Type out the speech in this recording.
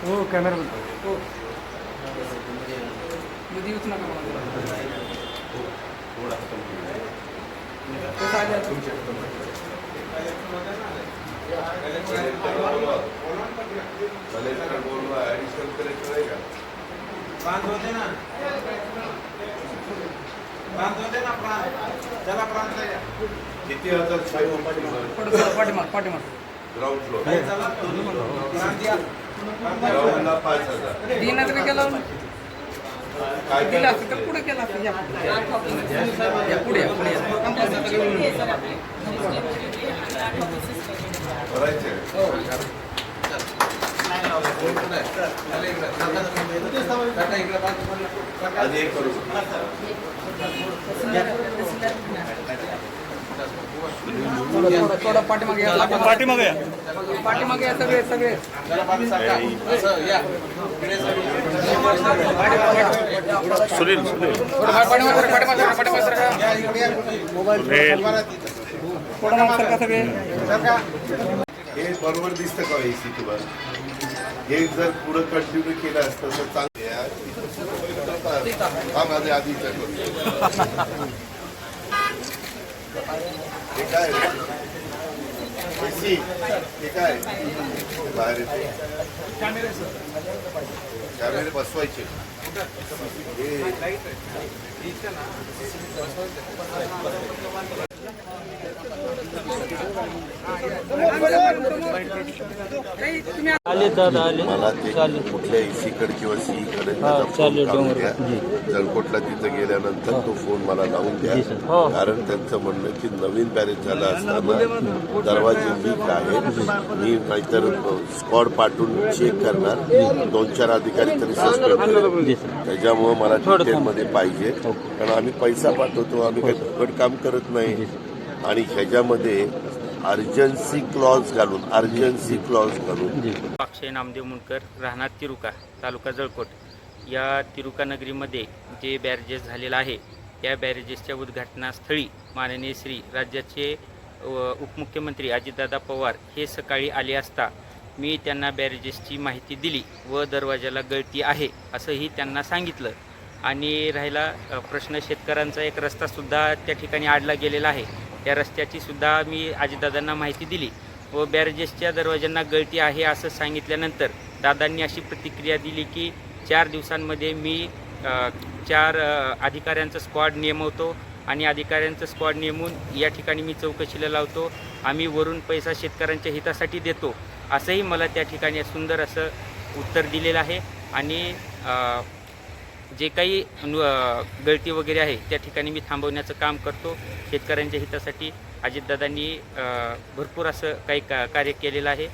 हो कॅमेरा बंद हो देऊच नका मला प्रांत होते ना त्याला प्रांत किती हजार पाठीमाग ग्राउंड फ्लोर ग्राउंडला 5,000 दिनात बी केला काय दिला असतं तर पुढे केला असतं या पुढे आधी एक करू थोडं पाठीमागे या सगळे सुनील हे बरोबर दिसतं का एसी तुम्हाला हे जर पुढे कंटिन्यू केलं असतं तर चांगलं आधी हे काय एसी हे काय बाहेर येते कॅमेरे बसवायचे मला ते कुठल्या एसीकडे किंवा सीईकडे जळकोटला तिथं गेल्यानंतर तो फोन मला लावून द्या कारण त्यांचं म्हणणं की नवीन बॅरेज झाला असताना दरवाजे लीक आहेत मी नाहीतर स्क्वॉड पाठवून चेक करणार 2-4 अधिकारी तरी सस्पेंड करणार त्याच्यामुळं मला डिटेलमध्ये पाहिजे कारण आम्ही पैसा पाठवतो आम्ही काही फुकट काम करत नाही आणि ह्याच्यामध्ये अर्जन्सी क्लॉज घालून अक्षय नामदेव मुंडकर राहणार तिरुका तालुका जळकोट या तिरुका नगरीमध्ये जे बॅरेजेस झालेलं आहे त्या बॅरेजेसच्या उद्घाटनास्थळी माननीय श्री राज्याचे उपमुख्यमंत्री अजितदादा पवार हे सकाळी आले असता मी त्यांना बॅरेजेसची माहिती दिली व दरवाजाला गळती आहे असंही त्यांना सांगितलं आणि राहिला प्रश्न शेतकऱ्यांचा एक रस्तासुद्धा त्या ठिकाणी आडला गेलेला आहे त्या रस्त्याची सुद्धा मी अजितदादांना माहिती दिली व बॅरेजेसच्या दरवाजांना गळती आहे असं सांगितल्यानंतर दादांनी अशी प्रतिक्रिया दिली की 4 दिवसांमध्ये मी 4 अधिकाऱ्यांचं स्क्वॉड नेमवतो आणि अधिकाऱ्यांचं स्क्वॉड नेमून या ठिकाणी मी चौकशीला लावतो आम्ही वरून पैसा शेतकऱ्यांच्या हितासाठी देतो असंही मला त्या ठिकाणी सुंदर असं उत्तर दिलेलं आहे आणि जे काही गळती वगैरे आहे त्या ठिकाणी मी थांबवण्याचं काम करतो शेतकऱ्यांच्या हितासाठी अजितदादांनी भरपूर असं काही कार्य केलेलं आहे